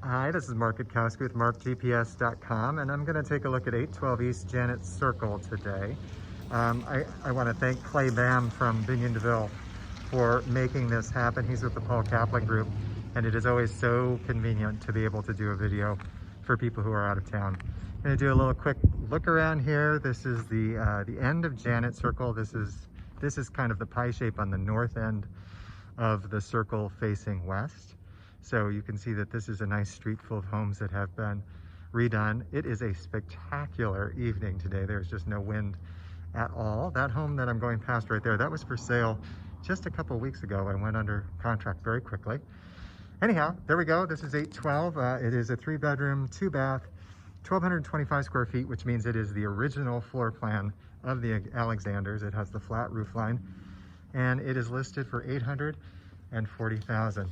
Hi, this is Mark Gutkowski with markgps.com, and I'm going to take a look at 812 East Janet Circle today. I want to thank Clay Bam from Binion DeVille for making this happen. He's with the Paul Kaplan Group, and it is always so convenient to be able to do a video for people who are out of town. I'm going to do a little quick look around here. This is the end of Janet Circle. This is kind of the pie shape on the north end of the circle facing west. So you can see that this is a nice street full of homes that have been redone. It is a spectacular evening today. There's just no wind at all. That home that I'm going past right there, that was for sale just a couple weeks ago. I went under contract very quickly. Anyhow, there we go. This is 812. It is a 3-bedroom, 2-bath, 1,225 square feet, which means it is the original floor plan of the Alexanders. It has the flat roof line, and it is listed for $840,000.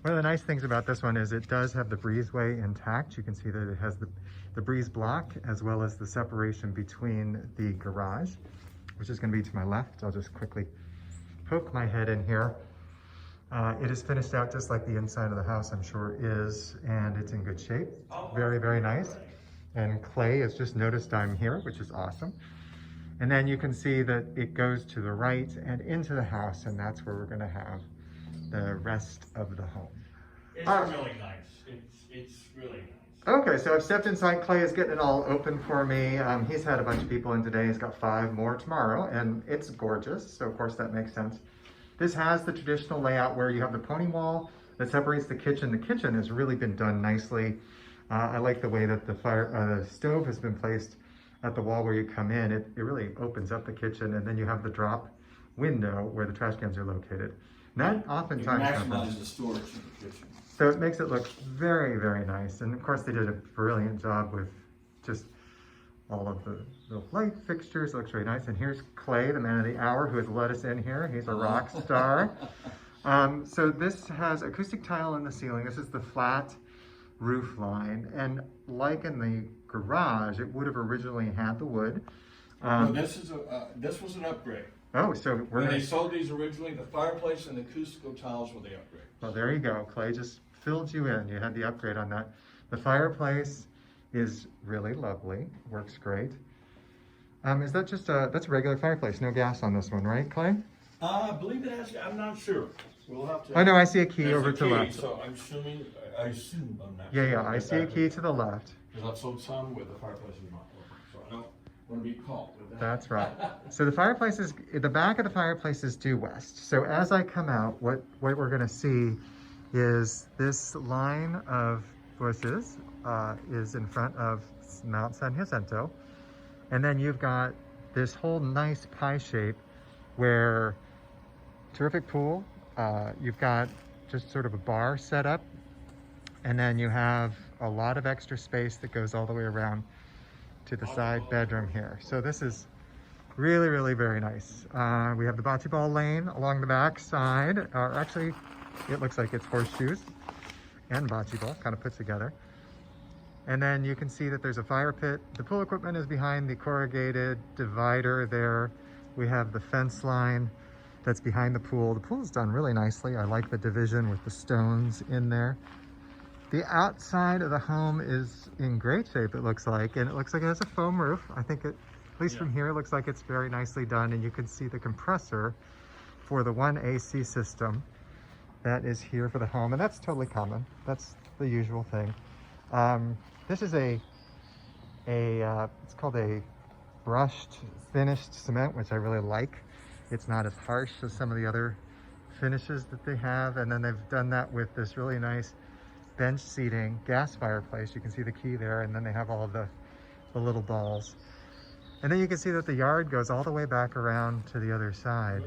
One of the nice things about this one is it does have the breezeway intact. You can see that it has the breeze block as well as the separation between the garage, which is going to be to my left. I'll just quickly poke my head in here. It is finished out just like the inside of the house, I'm sure is, and it's in good shape. Very, very nice. And Clay has just noticed I'm here, which is awesome. And then you can see that it goes to the right and into the house, and that's where we're going to have the rest of the home. It's really nice. It's really nice. Okay, so I've stepped inside. Clay is getting it all open for me. He's had a bunch of people in today. He's got 5 more tomorrow, and it's gorgeous. So of course that makes sense. This has the traditional layout where you have the pony wall that separates the kitchen. The kitchen has really been done nicely. I like the way that the stove has been placed at the wall where you come in. It really opens up the kitchen, and then you have the drop window where the trash cans are located. That oftentimes maximizes the storage in the kitchen. So it makes it look very, very nice. And of course they did a brilliant job with just all of the light fixtures. It looks really nice. And here's Clay, the man of the hour, who has let us in here. He's a rock star. So this has acoustic tile in the ceiling. This is the flat roof line. And like in the garage, it would have originally had the wood. No, this was an upgrade. Oh, so when they sold these originally, the fireplace and the acoustical tiles were the upgrade. Well, there you go. Clay just filled you in. You had the upgrade on that. The fireplace is really lovely. Works great. Is that just that's a regular fireplace? No gas on this one, right, Clay? I believe it has. I'm not sure. We'll have to. Oh no, I see a key over to the left. So I'm assuming. I assume I'm not. Yeah, I see a key to the left. Because I've sold some where the fireplace is not working, so I don't want to be caught with that. That's right. So the fireplace is, the back of the fireplace is due west. So as I come out, what we're going to see is this line of bushes is in front of Mount San Jacinto. And then you've got this whole nice pie shape where terrific pool. You've got just sort of a bar set up. And then you have a lot of extra space that goes all the way around to the side bedroom here. So this is really, really very nice. We have the bocce ball lane along the back side. Actually, it looks like it's horseshoes and bocce ball kind of put together. And then you can see that there's a fire pit. The pool equipment is behind the corrugated divider there. We have the fence line that's behind the pool. The pool is done really nicely. I like the division with the stones in there. The outside of the home is in great shape, it looks like, and it looks like it has a foam roof. I think it, at least from here, it looks like it's very nicely done, and you can see the compressor for the one AC system that is here for the home, and that's totally common. That's the usual thing. This is it's called a brushed finished cement, which I really like. It's not as harsh as some of the other finishes that they have, and then they've done that with this really nice bench seating gas fireplace. You can see the key there, and then they have all of the little balls. And then you can see that the yard goes all the way back around to the other side.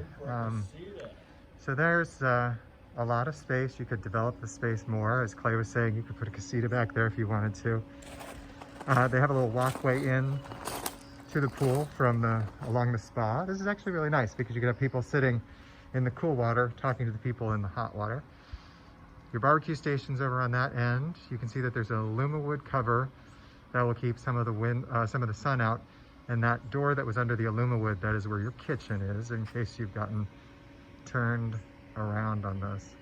So there's a lot of space. You could develop the space more. As Clay was saying, you could put a casita back there if you wanted to. They have a little walkway in to the pool from along the spa. This is actually really nice because you can have people sitting in the cool water talking to the people in the hot water. Your barbecue station's over on that end. You can see that there's a aluminum cover that will keep some of the sun out. And that door that was under the aluminum wood, that is where your kitchen is, in case you've gotten turned around on this.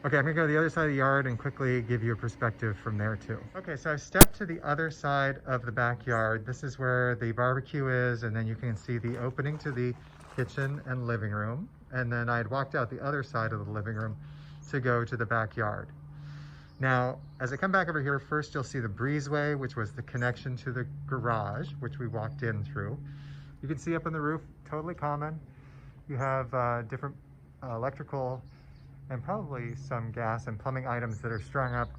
Okay, I'm gonna go to the other side of the yard and quickly give you a perspective from there too. Okay, so I stepped to the other side of the backyard. This is where the barbecue is, and then you can see the opening to the kitchen and living room. And then I had walked out the other side of the living room to go to the backyard. Now, as I come back over here, first you'll see the breezeway, which was the connection to the garage, which we walked in through. You can see up on the roof, totally common. You have different electrical and probably some gas and plumbing items that are strung up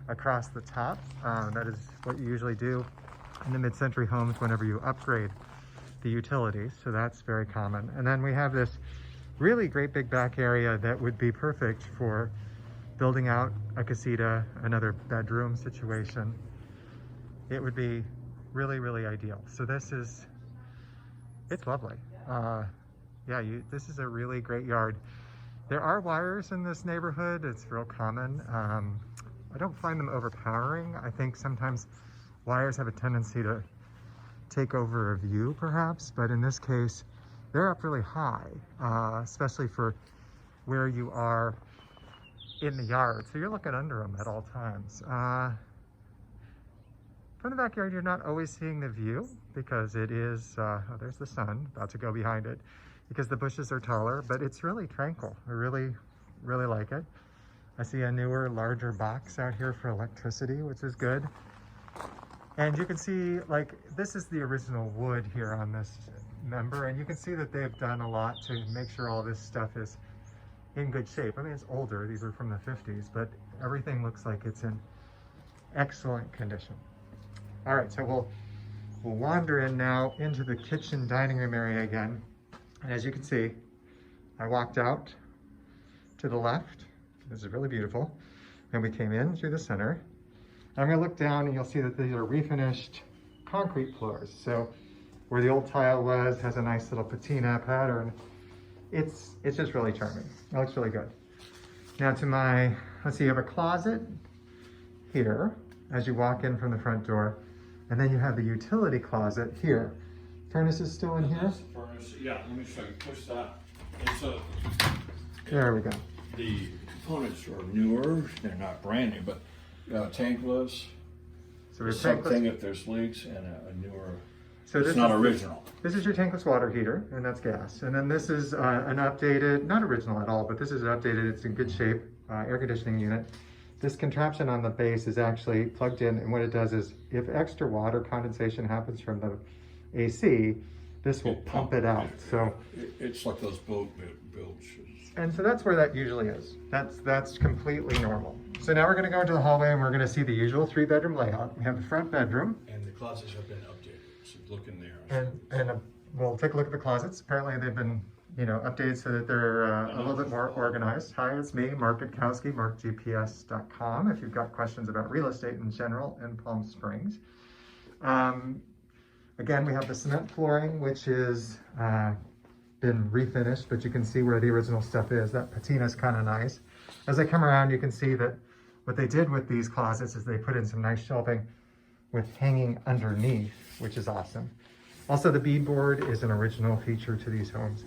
across the top. That is what you usually do in the mid-century homes whenever you upgrade the utilities, so that's very common. And then we have this really great big back area that would be perfect for building out a casita, another bedroom situation. It would be really, really ideal. So this is, it's lovely. Yeah, this is a really great yard. There are wires in this neighborhood. It's real common. I don't find them overpowering. I think sometimes wires have a tendency to take over a view perhaps, but in this case, they're up really high, especially for where you are in the yard. So you're looking under them at all times. From the backyard, you're not always seeing the view because it is, oh, there's the sun about to go behind it, because the bushes are taller, but it's really tranquil. I really, really like it. I see a newer, larger box out here for electricity, which is good. And you can see, like, this is the original wood here on this member, and you can see that they've done a lot to make sure all this stuff is in good shape. I mean, it's older, these are from the 50s, but everything looks like it's in excellent condition. All right, so we'll wander in now into the kitchen dining room area again. And as you can see, I walked out to the left. This is really beautiful. And we came in through the center. I'm gonna look down and you'll see that these are refinished concrete floors. So where the old tile was, has a nice little patina pattern. It's just really charming. It looks really good. Now to my, let's see, you have a closet here as you walk in from the front door. And then you have the utility closet here. Furnace is still in here? That's the furnace. Yeah, let me show you. Push that. It's a. There we go. The components are newer. They're not brand new, but tankless. So we're something if there's leaks, and a newer. So it's not original. This is your tankless water heater, and that's gas. And then this is an updated, not original at all, but this is updated. It's in good shape air conditioning unit. This contraption on the base is actually plugged in, and what it does is, if extra water condensation happens from the AC, this will pump it out. So it's like those boat bilges. And so that's where that usually is. That's completely normal. So now we're going to go into the hallway and we're going to see the usual 3-bedroom layout. We have the front bedroom. And the closets have been updated. So look in there. And we'll take a look at the closets. Apparently they've been, updated so that they're a little bit more organized. Hi, it's me, Mark Gutkowski, markgps.com. If you've got questions about real estate in general in Palm Springs. Again, we have the cement flooring, which is been refinished, but you can see where the original stuff is. That patina is kind of nice. As I come around, you can see that what they did with these closets is they put in some nice shelving with hanging underneath, which is awesome. Also, the beadboard is an original feature to these homes,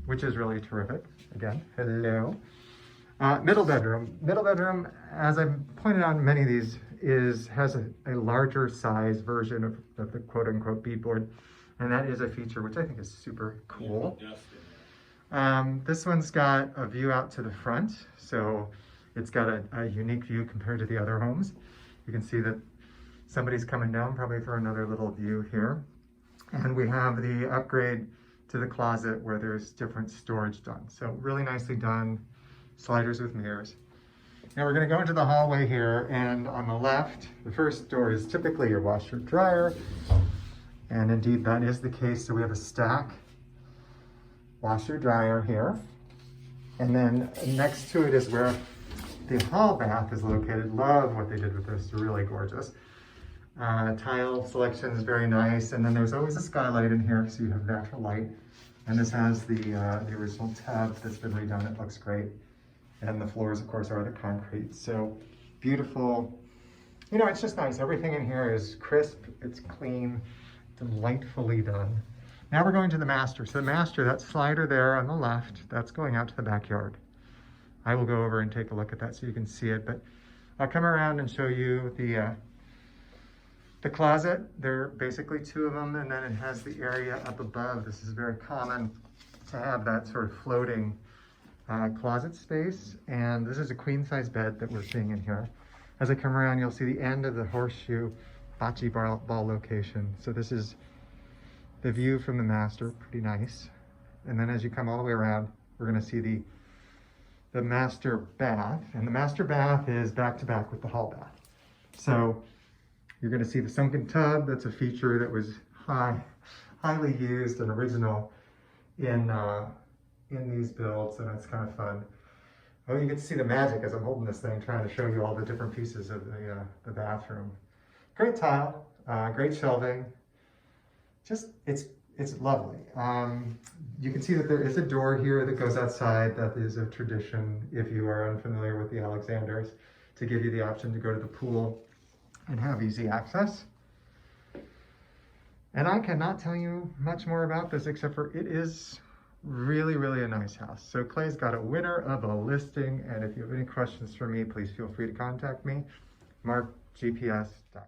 which is really terrific. Again, hello. Middle bedroom. Middle bedroom, as I've pointed out in many of these, has a larger size version of the quote-unquote beadboard, and that is a feature which I think is super cool. This one's got a view out to the front, so it's got a unique view compared to the other homes. You can see that somebody's coming down probably for another little view here. And we have the upgrade to the closet where there's different storage done. So really nicely done, sliders with mirrors. Now we're gonna go into the hallway here, and on the left, the first door is typically your washer dryer. And indeed that is the case. So we have a stack washer dryer here. And then next to it is where the hall bath is located. Love what they did with this, really gorgeous. Tile selection is very nice. And then there's always a skylight in here, so you have natural light. And this has the original tub that's been redone. It looks great. And the floors, of course, are the concrete. So beautiful. It's just nice. Everything in here is crisp, it's clean, delightfully done. Now we're going to the master. So the master, that slider there on the left, that's going out to the backyard. I will go over and take a look at that so you can see it, but I'll come around and show you the closet. There are basically two of them, and then it has the area up above. This is very common to have that sort of floating closet space, and this is a queen size bed that we're seeing in here. As I come around, you'll see the end of the horseshoe bocce ball location. So this is the view from the master, pretty nice. And then as you come all the way around, we're gonna see the master bath, and the master bath is back to back with the hall bath. So you're gonna see the sunken tub. That's a feature that was highly used and original in these builds, and it's kind of fun. Oh, you get to see the magic as I'm holding this thing, trying to show you all the different pieces of the bathroom. Great tile, great shelving. Just, it's lovely. You can see that there is a door here that goes outside. That is a tradition, if you are unfamiliar with the Alexanders, to give you the option to go to the pool and have easy access. And I cannot tell you much more about this except for it is really, really a nice house. So Clay's got a winner of a listing, and if you have any questions for me, please feel free to contact me, markgps.com.